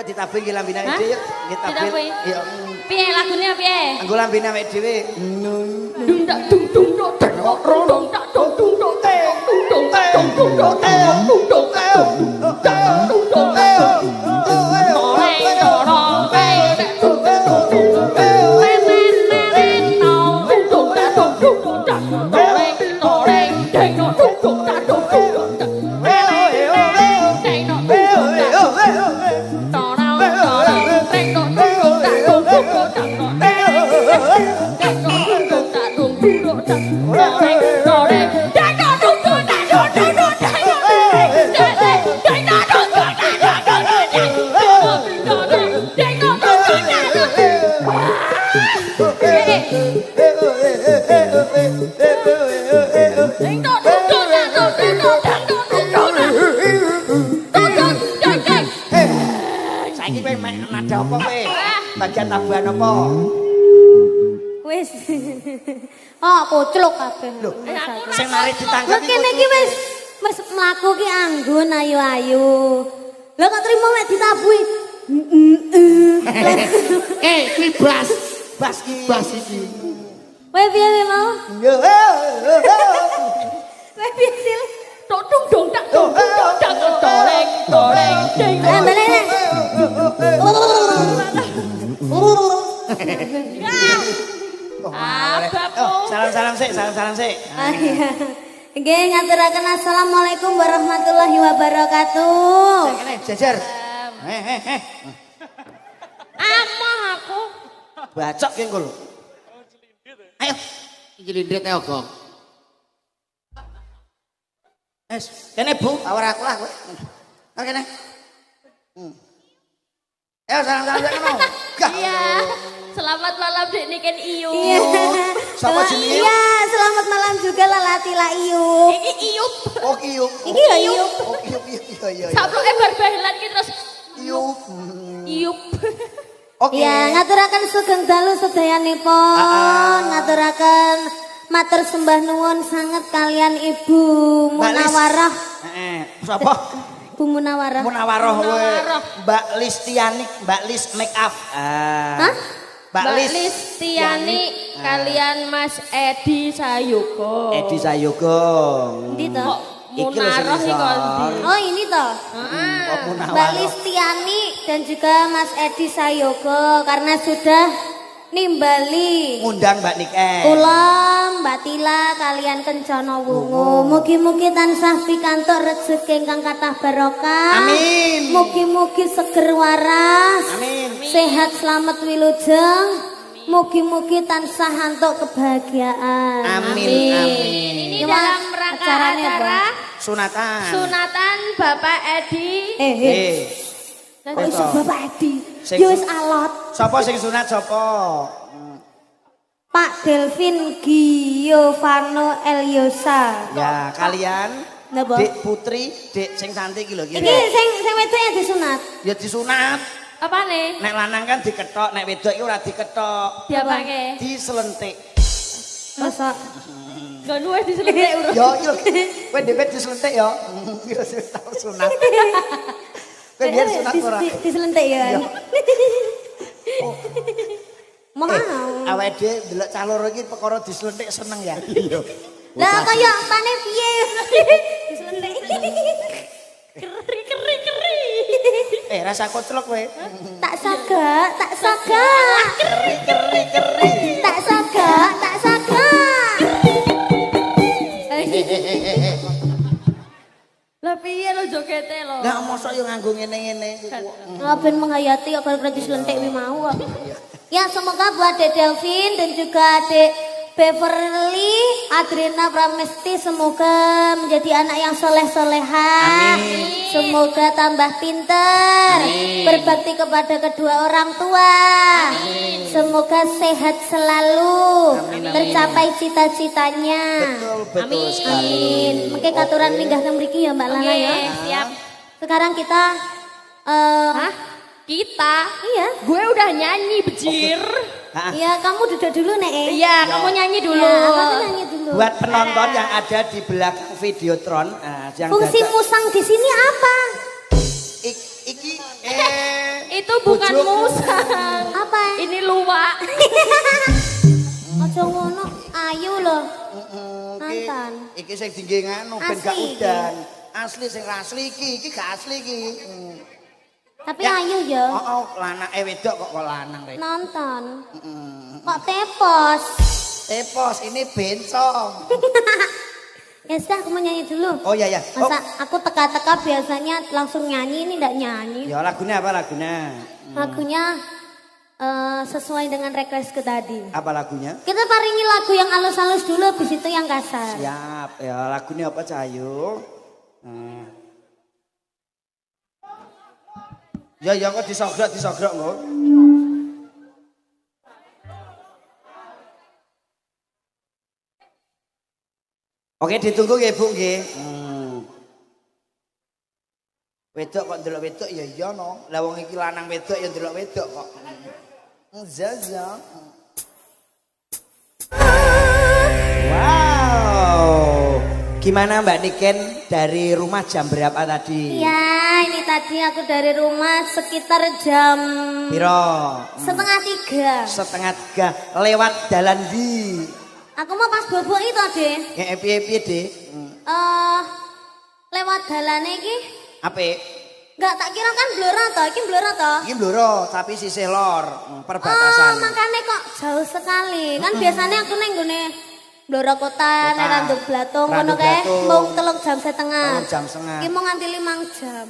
Yuk ditabing ki lambine awake dhewe yuk. Ditabing. Yuk. Piye lagune piye? Anggo lambine awake dhewe. Dung tak dung dung dok tak dung tak dung dung dok tak dung dung tak dung dung dok tak dung dung tak dung dung Nada apa kowe? Bagian tabuhan apa? Wis. Oh, koclok kabeh. Lho, sing mari ditangkep iki. Kene iki wis mlaku ki anggun ayu-ayu. Lah kok trimo mek ditabuhi. Iki bas. Bas ki. Bas iki. Kowe piye mau? Yo. Kowe piye sil? Tok dung dung tak dung dung tak toreng toreng ding. Salam sik. Nggih ngaturaken assalamualaikum warahmatullahi wabarakatuh. Sik kene jajar. Amah aku. Bacok ki engko lho. Ayo. Iki lindrit e ogo. Kene Bu, awar aku lah kowe. Kene. Ayo salam kono. Iya. Selamat malam Dek Niken Iyu. Sapa jenenge? Iya, selamat malam juga Lalatila Iyu. Iki Iyup. Oh Iyup. Iki ya Iyup. Oh Iyup iya. Saploke bar-bahelan ki terus Iyup. Iyup. Oke. Ya, ngaturaken sugeng dalu sedayanipun, ngaturaken matur sembah nuwun sanget kalian Ibu Munawarah. Sapa? Bu Munawarah. Munawarah kowe. Mbak Listiani, Mbak Lis make up. Hah? Mbak Listiani kalian Mas Edi Sayogo. Edi Sayogo. Endi to? Munawarah iki kok ndi? Oh, ini toh. Mbak Munawarah. Listiani dan juga Mas Edi Sayogo karena sudah nimbali Ngundang Mbak Niken. kula Mbak Tila kalian kencana wungu. Mugi-mugi tansah pikantuk rezeki ingkang kathah barokah. Amin. Mugi-mugi seger waras. Amin. Sehat selamat wilujeng. Mugi-mugi tansah antuk kebahagiaan. Amin. Ini Gimana dalam rangka acaranya, acara Sunatan. sunatan Bapak Edi. Kok iso Bapak Edi? Sing Ya wis alot. Sapa sing sunat sapa? Pak Delvin Giovanno Eliosa. Ya, kalian Napa? Dik Putri, Dik sing cantik iki lho iki. Iki sing wedok ya disunat. Ya disunat. Apane? Nek lanang kan diketok, nek wedok iki ora diketok. Diapake? Diselentik. Masa Gak nuwe diselentik urut. Yo iki lho. Kowe dhewe diselentik yo. Kira sing tau sunat. Kowe biar sunat ora. diselentik ya. Mau. Awake dhewe delok cah loro iki perkara diselentik seneng ya. Iya. Lah kaya apane piye? Diselentik. Keri. Rasa koclok kowe. Tak sagak. Tak sagak. Lah piye lo jogete lo? Lah mosok yo nganggo ngene-ngene. Ben menghayati kok kalau diselentik wi mau kok. Ya semoga buat Dek Delvin dan juga Dek Beverly, Adriana Pramesti semoga menjadi anak yang soleh-soleha. Semoga tambah pinter, berbakti kepada kedua orang tua. Semoga sehat selalu, tercapai cita-citanya. Betul sekali. Amin. Mungkin katuran linggah teng mriki ya Mbak Lala ya. Siap. Sekarang kita Hah? Kita? Iya. Gue udah nyanyi bejir. Iya, kamu duduk dulu Nek. Iya, kamu nyanyi dulu. Ya, kamu nyanyi dulu. Buat penonton yang ada di belakang Videotron, yang Fungsi dadak- musang di sini apa? Iki Itu bukan bojoku. musang. Apa? Ini luwak. Aja ngono, ayu loh. Iki Mantan. iki sing dingge nganu ben gak Asli iki. udan. Asli sing asli iki gak asli iki. Tapi Ya. ayu ya. Oh, lanake wedok kok lanang rek. Nonton. Kok tepos? Tepos ini bencong. Ya sudah, aku mau nyanyi dulu. Oh iya ya. Oh, Masa aku teka-teka biasanya langsung nyanyi, ini enggak nyanyi. ya lagunya apa lagunya? Lagunya sesuai dengan requestku tadi. Apa lagunya? Kita paringi lagu yang halus-halus dulu, habis itu yang kasar. Siap. Ya lagunya apa Cahayu? Ya kok disogrok kok. Oke, ditunggu ya Bu nggih. Wedok kok ndelok wedok ya iya no. Lah wong iki lanang wedok ya ndelok wedok kok. Zaza. Wow. Gimana Mbak Niken dari rumah jam berapa tadi? Ya, ini tadi aku dari rumah sekitar jam Piro? 2:30. 2:30 lewat dalan di. Aku mau pas bobok itu, Dek. Ya piye-piye, Dik? Lewat dalane iki Apik. enggak tak kira kan blora toh, iki blora toh. Iki bloro tapi sisih lor, perbatasan. Makanya kok jauh sekali. Kan biasanya aku neng gune Blora Kota, neng Randuk Blatung, ngono kae. Blatung. Mau telung jam setengah. Telung jam setengah. Iki mau nganti 5 jam.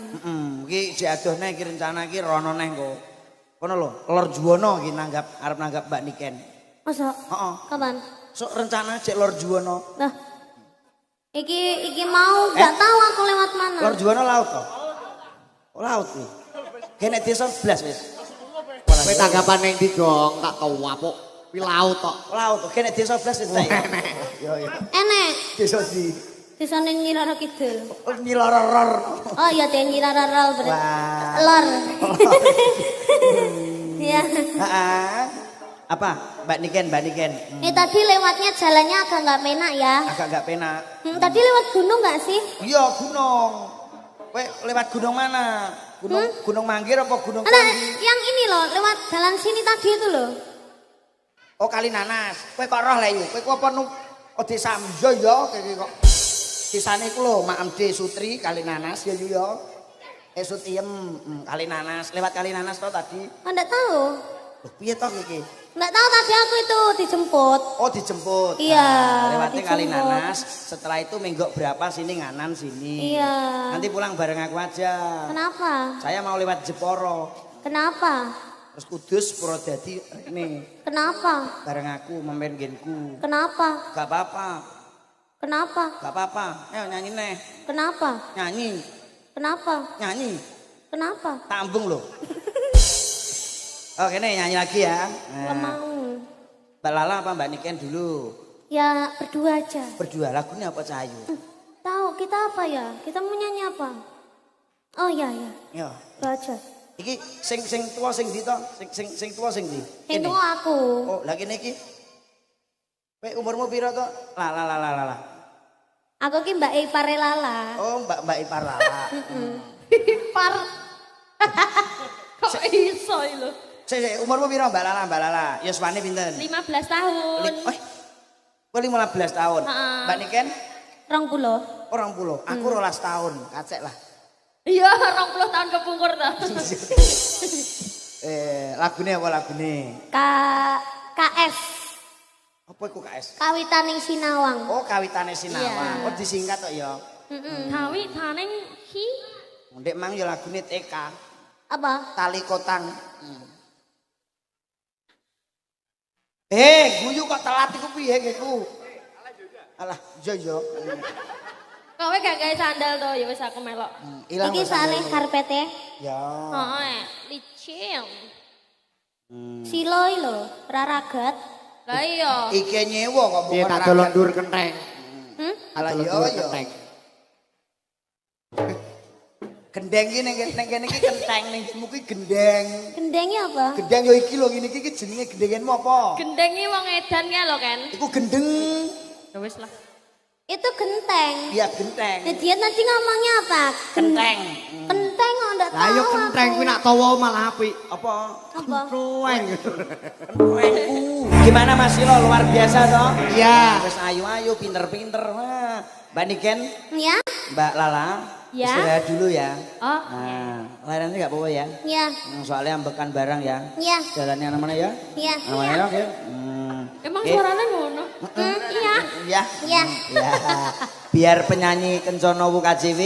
Iki jek adohne iki rencana iki rono neh kok. Kono lho, Lor Juwono iki arep nanggap Mbak Niken. Masa? Heeh. Kapan? Sok rencana cek Lor Juwono. Nah. Iki mau gak tahu aku lewat mana. Lor Juwono laut toh? Oh, laut iki. Kene desa 11 wis. Kowe tanggapan ning ndi dong? Tak kewapuk. Wi laut tok. Laut toh, kene desa 11 wis ta. Yo yo. Enek. Desa di Desa ning Nyiroro Kidul. Nyiloror. Oh iya, dia Nyiroro berarti. Wah. Lor. Iya. Heeh. Apa? Mbak Niken. Tadi lewatnya jalannya agak nggak penak ya. Agak gak penak. Tadi lewat gunung nggak sih? Iya, gunung. Kowe lewat gunung mana? Gunung Manggir apa gunung Nah, Tanggi? yang ini loh, lewat jalan sini tadi itu loh. Oh, Kali Nanas. Kowe kok roh lha iki. Kowe apa oh desa Amjo ya kene kok. Desane iku lho, Mak Amde Sutri Kali Nanas ya ya. Sutiem Kali Nanas. Lewat Kali Nanas to tadi. Enggak tahu. Loh, piye to iki? Enggak tahu tadi aku itu dijemput. Oh, dijemput. Iya, Lewatnya Kali dijemput. Nanas. Setelah itu menggok berapa sini nganan sini. Iya. Nanti pulang bareng aku aja. Kenapa? Saya mau lewat Jeporo. Kenapa? Terus Kudus Purwodadi ini Kenapa? bareng aku memimpin genku. Kenapa? Gak apa-apa. Kenapa? Gak apa-apa. Ayo nyanyi neh. Kenapa? Nyanyi. Kenapa? Nyanyi. Kenapa? Tambung loh. Oke nih nyanyi lagi ya. Gak mau. Mbak Lala apa Mbak Niken dulu? Ya berdua aja. Berdua lagunya apa Cahayu? Tahu kita apa ya? Kita mau nyanyi apa? Oh iya ya. Yo. Berdua aja. Iki sing tua sing di to? Sing tua sing di? Itu aku. Oh, lagi niki. Kowe umurmu piro to? Lah. Aku ki Mbak Ipare Lala. Oh, Mbak Ipar Lala. Par. Kok iso lho? Sik, umurmu piro Mbak Lala? Yuswane pinten? 15 tahun. Kowe 15 tahun. Heeh. Mbak Niken 20. orang pulau. Aku 12 tahun. Kacek lah. Iya, 20 tahun kepungkur to. Lagune apa lagune? KS. Apa iku KS? Kawitaning Sinawang. Oh, kawitane Sinawang. Iya. Oh, disingkat tok ya. Kawi taneng hi. Ndek mang ya lagune TK. Apa? Tali Kotang. Guyu kok telat iku piye iku? Alah, yo. Kowe gak gawe sandal to, ya wis aku melok. Ilang Iki soalnya karpetnya Ya. Heeh, licin. siloi lho, raragat. Lah iya. Iki nyewa kok Piye tak dolong dur kenteng. Alah Dolong yo dur yo. kenteng. Gendeng iki ning kene iki kenteng ning muki gendeng. Gendengnya apa? Gendeng yo iki lho ngene iki jenenge gendengenmu apa? Gendengi wong edan ya lho, Ken. Iku gendeng. Ya wis lah. Itu genteng. Iya genteng. Nah, dia tadi ngomongnya apa? Genteng. Genteng kok enggak Lah tahu Ayo kenteng kuwi nak tawa malah apik. Apa? Apa? Krueng. Gimana Mas Silo luar biasa toh? Iya. Wis ayu-ayu pinter-pinter. Wah. Mbak Niken, Ya? Mbak Lala, Ya. istirahat dulu ya. Oh. Nah, layannya nggak apa-apa ya. Ya. Soalnya ambekan barang ya. Ya. Jalannya mana ya? Ya. Namanya ya, oke. Emang Oke. suaranya ngono? Iya. Ya. Ya. Ya. Biar penyanyi Kencono Wu KJW.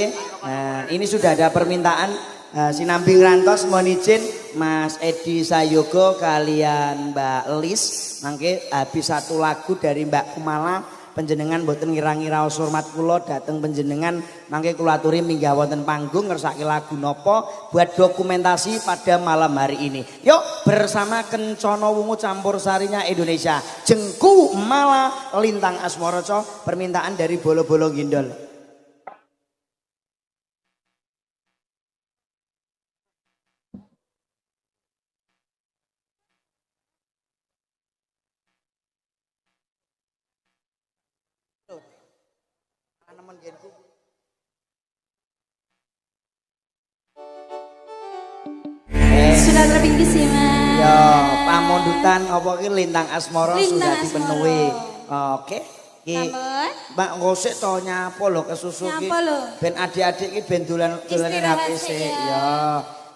Nah, ini sudah ada permintaan Sinambing Rantos mohon izin Mas Edi Sayogo kalian Mbak Lis mangke habis satu lagu dari Mbak Kumala panjenengan boten ngira-ngira hormat kula dateng panjenengan mangke kula aturi minggah wonten panggung ngersake lagu nopo buat dokumentasi pada malam hari ini. Yuk bersama Kencono Wungu campur sarinya Indonesia. Jengku Mala Lintang Asmoroco permintaan dari Bolo-Bolo Gindol. Sudah terpinggi sih mas. Ya, pamundutan apa ki Lintang Asmoro sudah Lintang dipenuhi. Asmoro. Oke. Ki Sampun. Mbak ngosik to nyapa lho kesusu ki. Nyapa lho. Ben adik-adik ki ben dolanan Istirahat HP sih, sik. ya. Ya.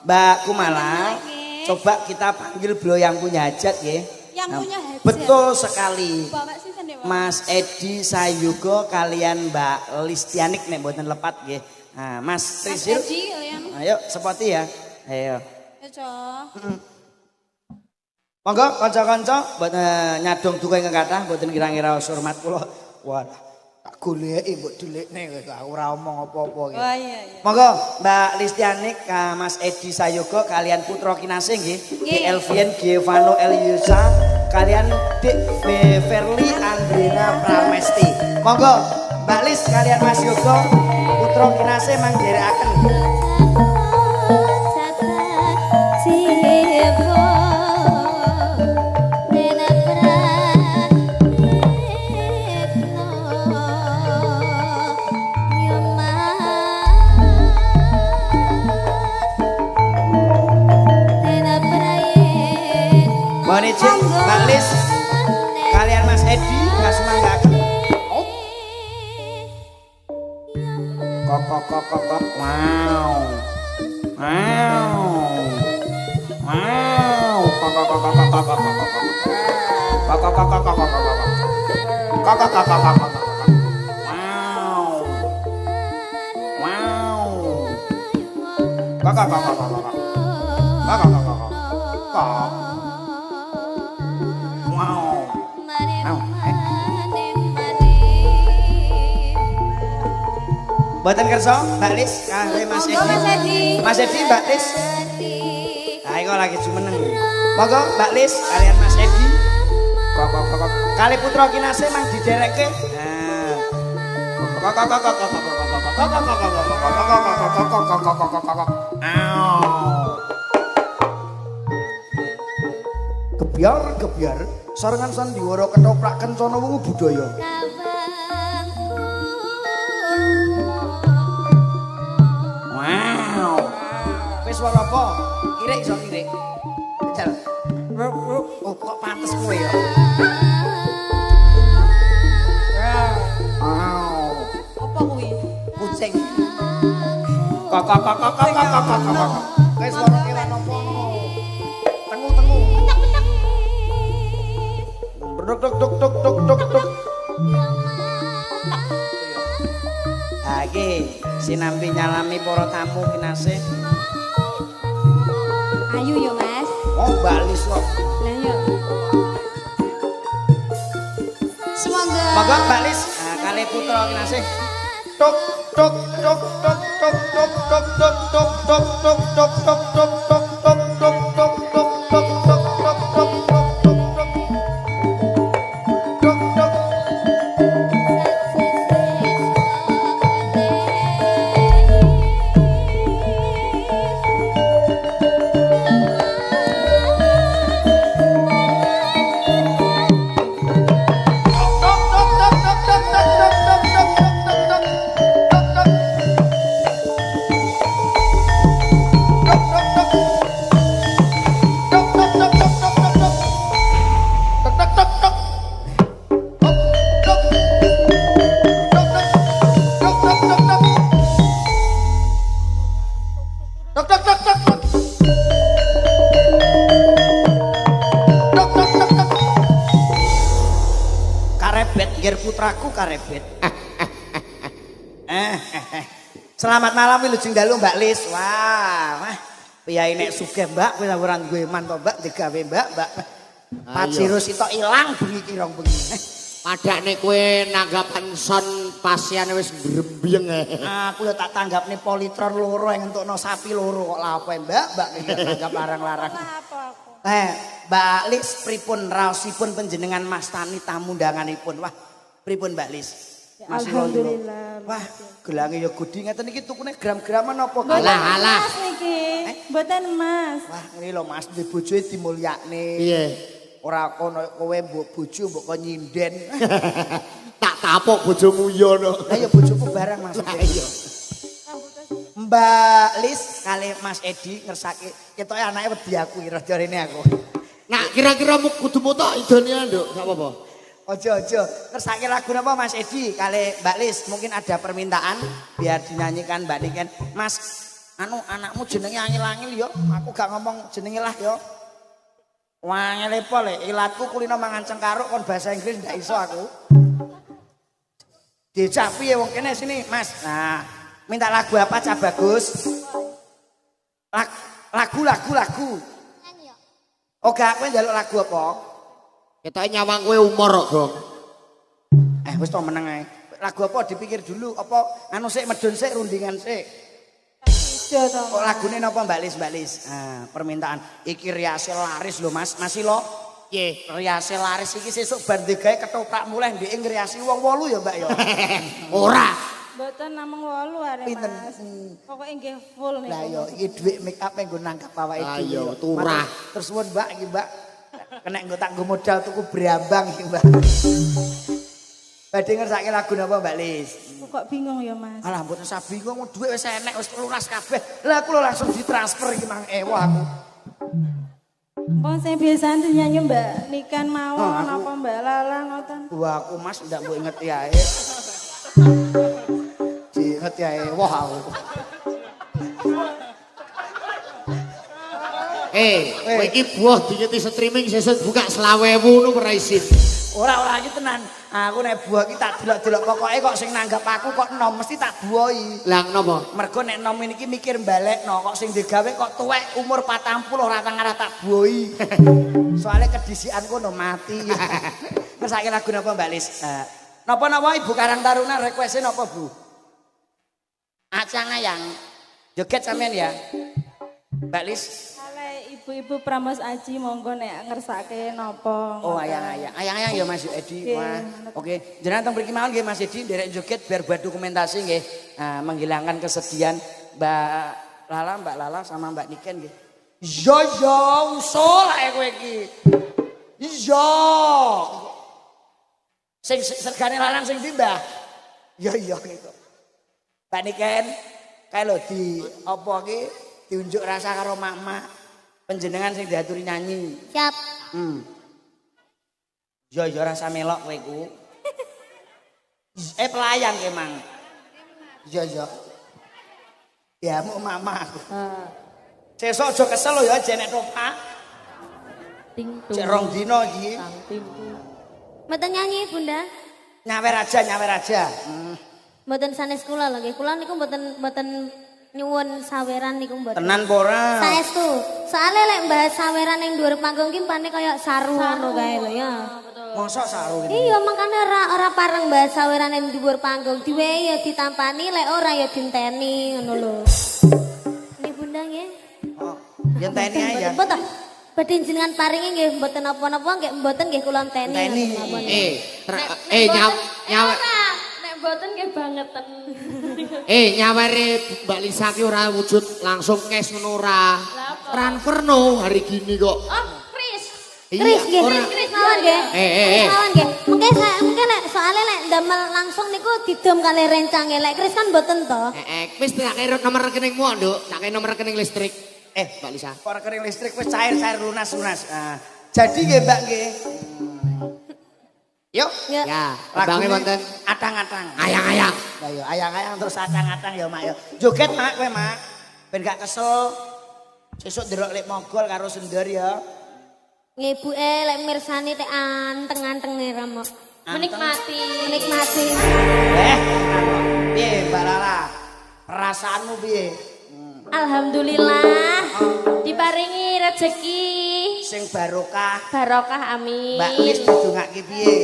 Mbak Kumala, Lagi. coba kita panggil beliau yang punya hajat nggih. Yang Nah, punya hajat. Betul sekali. Bapak sih sendiri. Mas Edi Sayugo kalian Mbak Listianik nek mboten lepat nggih. Nah, Mas Trisil. Edi kalian. Ayo sepoti ya. Ayo. Ya cok. Monggo kanca-kanca mboten nyadong duka ingkang kathah mboten kira-kira hormat kula. Wah, tak goleki mbok delikne kok ora omong apa-apa iki. Oh iya iya. Monggo Mbak Listianik, Mas Edi Sayogo kalian putra kinasih nggih. Di Elvian Giovanno Eliusa kalian Dik Beverly Andrina Pramesti. Monggo Mbak Lis kalian Mas Yogo putra kinasih mangderekaken. Mohon izin Mbak Lis kalian Mas Edi ngasmanggaken. Kok. Wow. Wow. Wow. Mboten kersa Mbak Lis kali Mas Edi. Mas Edi. Mas Edi Mbak Lis. Nah, iku lagi jumeneng. Monggo Mbak Lis kalian Mas Edi. Kok. Kali putra kinasih mang diderekke. Nah. Gebyar sarengan sandiwara ketoprak Kencono Wungu budaya. Wow. Wis swara apa? Kirik iso kirik. Jal. Oh, kok pantes kowe ya. Wow. Apa kuwi? Kucing. Kok. Wis swara kewan apa? Tengu. Duk. Iki sinambi nyalami para tamu kinasih. Ayu yo mas. Oh Mbak Lis kok. Lah yo. Semoga. Monggo Mbak Lis, kali putra kinasih. Tuk. ngger putraku karebet. Selamat malam Wilujeng Dalu Mbak Lis. Wah, piyae nek sugih Mbak kowe ora duwe man to Mbak digawe Mbak. Pajero sitok ilang bengi kirong bengi. Padakne kowe nanggapan son pasien wis grembyeng. Aku ya tak tanggapne politron loro yang entukno sapi loro kok lha apa Mbak tanggap larang-larang. Mbak Lis pripun raosipun panjenengan mastani tamu undanganipun? Wah, pripun Mbak Lis? Alhamdulillah. Wah, gelange ya gudi ngeten iki tukune gram-graman apa? Alah. Mas niki. Mboten Mas. Wah, ngene lho Mas, di bojoe dimulyakne. Piye? Ora kono kowe mbok bojo mbok kon nyinden. Tak tapuk bojomu yo no. Lah ya bojoku barang Mas. Iya. Mbak Lis kali Mas Edi ngersake ketoke anake wedi aku rada rene aku. Nah, kira-kira kudu mutok idone nduk, gak apa-apa. Ojo ngersake lagu apa Mas Edi kali Mbak Lis mungkin ada permintaan biar dinyanyikan Mbak Niken. Mas anakmu jenenge angel-angel yo. Aku gak ngomong jenenge lah yo. Wangel apa le ilatku kulino mangan cengkaruk kon bahasa Inggris ndak iso aku. Dicapi ya wong kene sini Mas. Nah, minta lagu apa Cah Bagus? Lagu. Oke, aku njaluk lagu apa? Ketoke nyawang kowe umur kok, Gong. Wis to meneng ae. Lagu apa dipikir dulu apa anu sik medun sik rundingan sik. Kok lagune napa Mbak Lis? Nah, permintaan iki riase laris lho Mas. Masih lo? Nggih, riase laris iki sesuk bar digawe ketoprak mulih ndek ngriasi wong 8 ya Mbak ya. Ora. Mboten namung 8 arek Pinten? Mas. Pokoke nggih full niku. Lah yo iki dhuwit make up nggo nangkap awake Lah dhewe. iya, turah. Terus suwun Mbak iki Mbak. Kena nggo tak nggo modal tuku brambang iki Mbak. Badhe ngersake lagu napa Mbak Lis? Kok bingung ya Mas. Alah mboten usah bingung dhuwit wis enek wis lunas kabeh. Lah aku lho langsung ditransfer iki mang ewa aku. Pon sing biasa nyanyi Mbak Niken mawon apa Mbak Lala ngoten. Wah aku Mas ndak mbok inget ae. Diinget ae wah aku. Kowe iki buah dingeti streaming sesuk buka 20.000 ngono ora isin. Ora iki tenan. Aku nek buah iki tak delok-delok pokoke kok sing nanggap aku kok enom mesti tak buahi. Lah napa? Mergo nek enom iki mikir balekno kok sing digawe kok tuwek umur 40 ora tangara tak buahi. Soale kedisikan kono mati. Ngersake lagu napa Mbak Lis? Napa-napa Ibu Karang Taruna request-e napa Bu? Acang ayang. Joget sampean ya. Mbak Lis. Ibu-ibu Pramos Aji monggo nek ngersake napa. Oh ayang-ayang. Ayang-ayang ya Mas Edi. Wah. Oke, jenengan teng mriki mawon nggih Mas Edi nderek joget biar buat dokumentasi nggih. Menghilangkan kesedihan Mbak Lala sama Mbak Niken nggih. Yo usul ae kowe iki. Iya. Sing sergane lanang sing ndi Mbah? Iya gitu. Mbak Niken kae lho di apa iki diunjuk rasa karo mak-mak. Panjenengan sing diaturi nyanyi. Siap. Yo rasa melok kowe iku. Pelayan ke Mang. Yo. Ya mau mama aku. Sesuk aja kesel lho ya jenek topak. Ting Cek rong dino iki. Mboten nyanyi Bunda. Nyawer aja. Mboten sanes kula lho nggih. Kula niku mboten nyuwun saweran niku mboten. Tenan apa ora? Saestu. Soale lek mbahas saweran ning dhuwur panggung ki pane kaya saru ngono kae lho ya. Mosok saru ini. Iya makane ora pareng mbahas saweran ning dhuwur panggung. Diwehi ya ditampani lek ora ya dinteni ngono lho. Nggih Bunda nggih. Oh, yen teni ae ya. Mboten. Badhe jenengan paringi nggih mboten napa-napa nggih mboten nggih kula teni. Nyawer. Nek mboten nggih bangeten. Nyawere Mbak Lisa ki ora wujud langsung cash ngono ora. Transfer no hari gini kok. Oh, Kris. Kris nggih, Kris mawon nggih. Mawon nggih. Mungkin nek soalnya nek ndamel langsung niku didom kali rencange. Lek Kris kan mboten to. Wis tak kei nomor rekeningmu, Nduk. Tak kei nomor rekening listrik. Mbak Lisa. Kok rekening listrik wis cair lunas. Jadi nggih Mbak nggih. Yuk. Ya, bange wonten atang-atang. Ayang-ayang. Lah yo ayang-ayang terus atang-atang ya Mak yo. Joget Mak kowe Mak. Ben gak kesel. Sesuk ndelok lek mogol karo sender ya. Nggih ibuke lek mirsani tek anteng-anteng ramok. Menikmati. Menikmati. Piye Mbak Lala? Perasaanmu piye? Alhamdulillah diparingi rezeki Sing barokah. barokah amin. Mbak Lis didongake piye?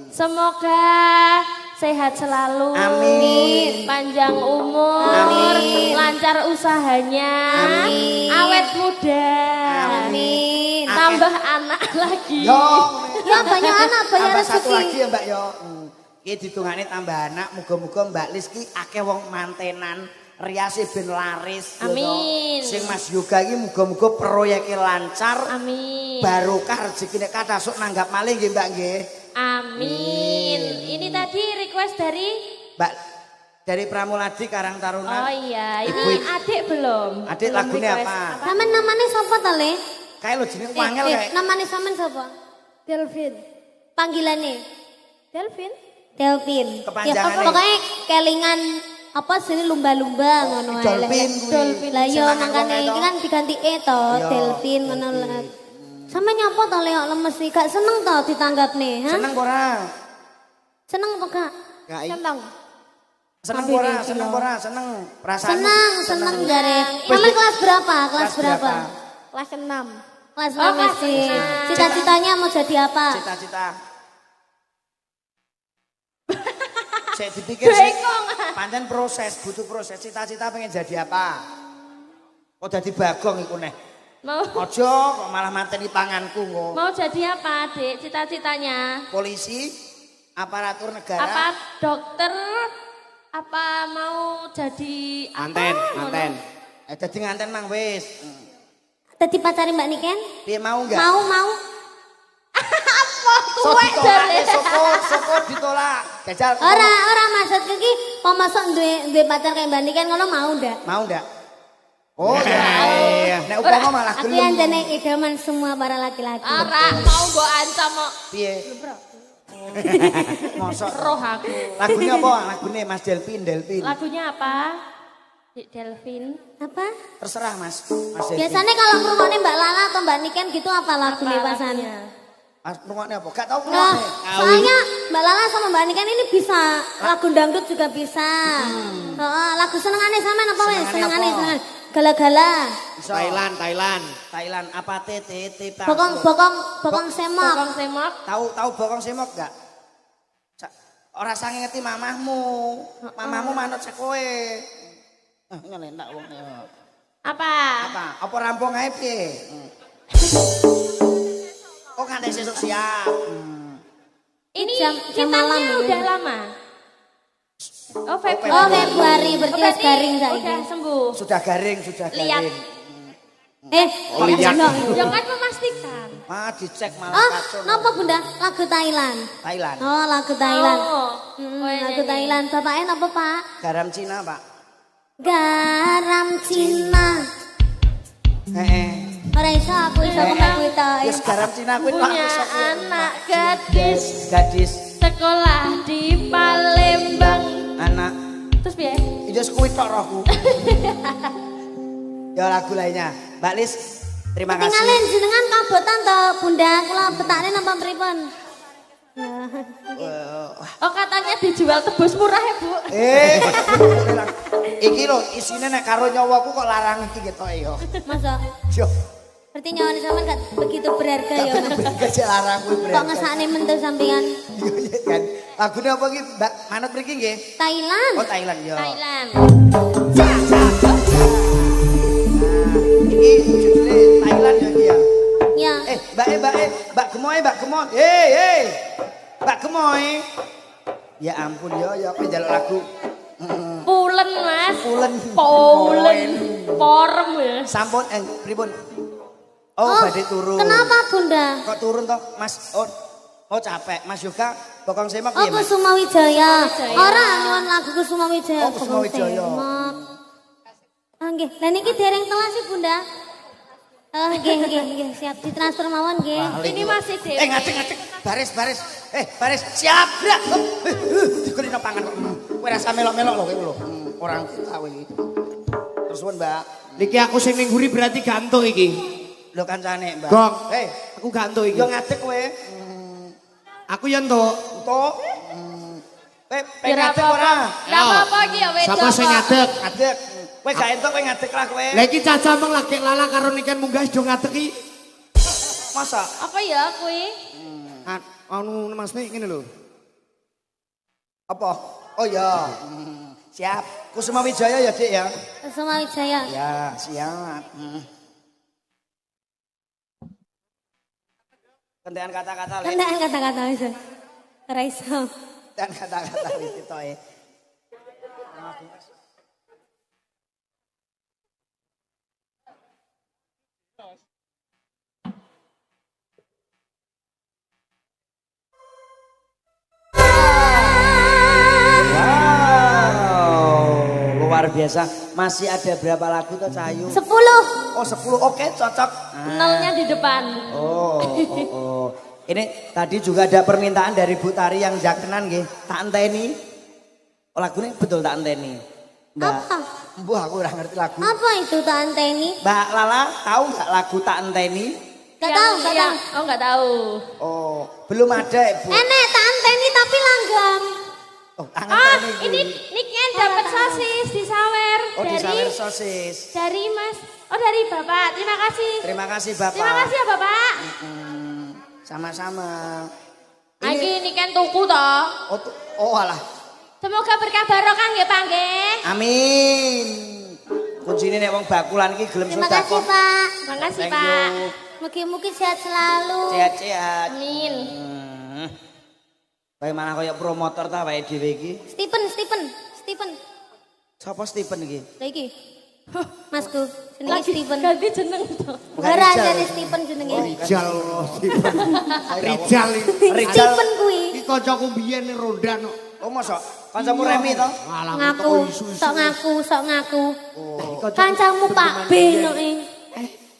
Semoga sehat selalu. Amin. Panjang umur. Amin. Lancar usahanya. Amin. Awet muda. Amin. Tambah anak lagi. Yo. Ya banyak anak, banyak Tambah satu rezeki. lagi ya Mbak yo. Iki didongane tambah anak, muga-muga Mbak Lis ki akeh wong mantenan, riase ben laris. yo, Amin. toh. Sing Mas Yoga iki muga-muga proyeke lancar, Amin. barokah rezekine kathah sok nanggap malih nggih Mbak nggih. Amin. Ini tadi request dari Mbak dari Pramuladi Karang Taruna. Oh iya, ini Ibu- adik belum. Adik Belum lagunya request. apa? Sampean namanya sapa ta, Le? Kayak lo jenenge wangel kayak. Namanya sampean sapa? Delvin. Panggilannya? Delvin. Delvin. Kepanjangannya? Ya, pokoknya kelingan apa sini lumba-lumba ngono ae. Dolphin kuwi. Dolphin. Lah yo Seneng mangkane ngomong iki itu. kan diganti e to, Iya, Delvin ngono lah. Sampe nyapa to Le kok lemes iki? Gak seneng to ditanggapne, ha? Seneng ora? Seneng apa gak? Gak Seneng. seneng Ambil ora? ini, Seneng Cino. ora? Seneng. Perasaan. Seneng jare. Sampe kelas berapa? Kelas berapa? Kelas 6. Kelas Oh, 6 kelas SD. enam. Cita-citanya mau jadi apa? Cita-cita. Saya dipikir sih. Pancen proses, butuh proses. Cita-cita pengen jadi apa? Kok jadi bagong iku neh. Mau Ojo kok malah mateni panganku kok. mau jadi apa, Dik? Cita-citanya? Polisi, aparatur negara. Apa dokter? Apa mau jadi apa? Anten, anten. Dadi nganten mang wis. Tadi pacari Mbak Niken? Piye mau enggak? Mau. Sok Tuwek ditolak jare. ya, soko ditolak. Jajal. Ora maksud iki mau masuk duwe pacar kayak Mbak Niken ngono mau ndak? Mau enggak? Oh, ya. Nek upama malah Aku gelem. yang jane idaman semua para laki-laki. Ora mau mbok ancam kok. Piye? Mosok. Roh aku. Lagunya apa? Lagune Mas Delvin. Lagunya apa? Dik Delvin. Apa? Terserah Mas. Mas Delvin. Biasanya kalau ngrungokne Mbak Lala atau Mbak Niken gitu apa lagu Apa pasan? lagunya? Mas rungokne apa? Gak tau Nah, ngrungokne. soalnya Mbak Lala sama Mbak Niken ini bisa lagu dangdut juga bisa. Lagu senengane sampean apa wes? Senengane apa? Senengan. Gala-gala. Iso. Thailand apa TT Pak? Bokong semok. Bokong semok. Tahu bokong semok gak? Ora sange ngerti mamahmu. Mamahmu manut sak kowe. Nyelentak wong. Apa? Apa? Apa rampung ae piye? Oh kan sesuk siap. Ini Jam malam kitanya ini. udah lama. Oh, Oh Februari. Februari berarti wis garing udah saiki. sembuh. Sudah garing. Lihat. lihat. Yang kan memastikan. Dicek malah Oh, kacau. napa Bunda? Lagu Thailand. Thailand. Oh, lagu Thailand. Oh, Lagu Thailand. Bapaknya napa, Pak? Garam Cina, Pak. Garam Cina. Heeh. Ora iso aku iso kok kuwi ta. Wis garam Cina kuwi Pak. punya Wis aku. anak gadis Gadis, sekolah di Palembang. anak. Terus piye? Itu kuwi tok rohku. Ya lagu lainnya. Mbak Lis, terima kasih. Tinggalin jenengan kabotan to, Bunda. Kula betakne napa pripun? Oh, katanya dijual tebus murah ya, Bu. Iki lho isine nek karo nyawaku kok larang iki ketok yo. Masa Yo, berarti nyawane sampean gak begitu berharga ya. gak larang kuwi Kok bener. ngesakne mentu sampean Iya kan. Lagune apa iki, Mbak? Manut mriki nggih? Thailand. Oh, Thailand yo. Thailand. Iki judulnya Thailand ya iki ya. Ya. Mbak Gemoy. Hei. Mbak Gemoy. Ya ampun ya apa njaluk lagu. Pulen, Mas. Pulen. Pulen. Porem ya. Sampun pripun? Oh, badhe turun. Kenapa Bunda? Kok turun toh, Mas? Oh capek. Mas Yoga bokong semak Oh piye, Mas? Kusuma Wijaya. Wijaya. Ora nyuwun lagu Kusuma Wijaya. Oh, Kusuma Wijaya. Semak. Ah nggih. Lah niki dereng telas sih Bunda. Nggih, siap ditransfer mawon nggih. Ini masih DP. Ngaceng. Baris. Baris. Siap, Brak. Dikulino pangan kok. Kowe rasa melok-melok lho kowe lho. Orang tahu iki. Terus suwun, Mbak. Niki aku sing ning nguri berarti gantuk iki. Lho kancane, Mbak. Gong. Hei, Aku gantuk iki. yo ngadeg kowe. Aku yo entuk. entuk. Kowe Ya pengen ora ngadeg ora? Enggak apa-apa iki ya wedok. Sapa sing ngadeg? Ngadeg. Kowe gak entuk kowe ngadeg lah kowe. Lah iki caca meng lagi lala karo niken munggah do ngadeg iki. Masa? Apa ya kuwi? Anu Mas nih ngene lho. Apa? Oh ya. Siap. Kusuma Wijaya ya, Dik ya. Kusuma Wijaya. Ya, siap. Kentean kata-kata lek. Kentekan kata-kata iso. Ora iso. Dan kata-kata iki to e. Luar biasa. Masih ada berapa lagu tuh Cahayu? 10. Oh 10, oke cocok. Nolnya di depan. Oh. Ini tadi juga ada permintaan dari Bu Tari yang jakenan nggih. Tak enteni. Oh lagunya betul tak enteni. Mbak. Apa? Mbuh aku ora ngerti lagu. Apa itu tak anteni? Mbak Lala tahu nggak lagu tak enteni? Gak tahu, gak tahu. Oh enggak tahu. Oh, belum ada Ibu. Enek tak anteni tapi langgam. Oh, tak Ah, enteni. ini Niken dapat sosis di sawer Oh, di dari sawer sosis. dari Mas. Oh, dari Bapak. Terima kasih. Terima kasih Bapak. Terima kasih ya, Bapak. Sama-sama. Iki Niken tuku toh. Oh alah. Semoga berkah barokah nggih, Pak nggih. Amin. Kuncine nek wong bakulan iki gelem Terima kasih sedekah. Pak. Terima kasih, Thank Pak. you. Mugi-mugi sehat selalu. Sehat-sehat. Amin. Bagaimana kayak promotor ta wae dhewe iki? Stephen. Sapa Stephen iki? Lah iki. Masku, jenenge Stephen. Ganti jeneng toh. Ora Rijal. jane Stephen jenenge. Rijal. Rijal iki. Stephen kuwi. Iki kancaku biyen ning Rondan kok. Oh mosok kancamu Remi to? Alah Ngaku, sok ngaku. Kancamu Pak B noke.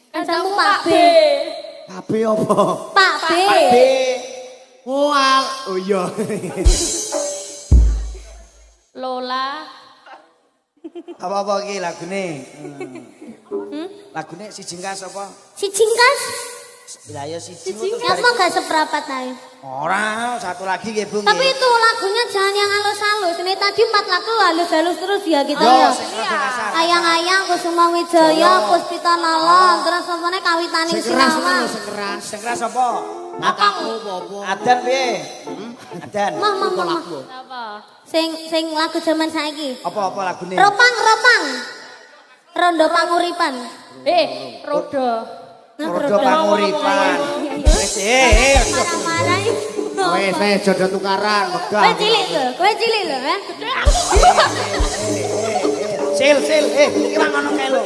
Kancamu Pak B. Kabeh apa? Pak B. B. Oh iya. Lola. Apa-apa iki lagune? Lagune si Jingkas apa? Si Jingkas. Lah ya siji terus Apa gak seprapat ae. ora, satu lagi nggih Bu. Tapi itu lagunya jangan yang halus-halus. Ini tadi 4 lagu halus-halus terus ya gitu Yo, ya. sing rada kasar. Ayang-ayang Kusuma Wijaya, Puspita Nolong, terus sampeyan kawitane Sinawan. Sing keras apa? Mataku apa? Adan piye? Adan. Mah. Apa? Sing lagu zaman saiki. Apa lagune? Ropang. Rondo panguripan. Rodo. Rodo panguripan. Wis Marah-marah. Wes jodoh tukaran megah. Kowe cilik lho, ya. Sil, iki ra ngono kae lho.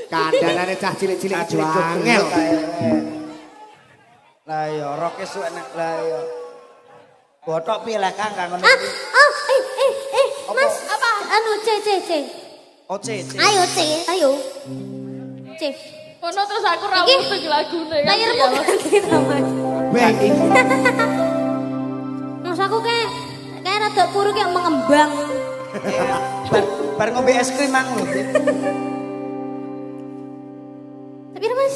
Kandhanane cah cilik-cilik aja angel. Lah ya roke suwe nek lah ya. Botok piye lah Kang ngono Ah, iki. Mas, apa? Anu, C. Oh, C. Ayo, C. C. Kono terus aku ra musik lagune kan. Layarmu ganti to, Mas. Baik. Mas aku kayak rada kuru kayak mengembang. Bar ngombe es krim mang lho. Tapi Mas,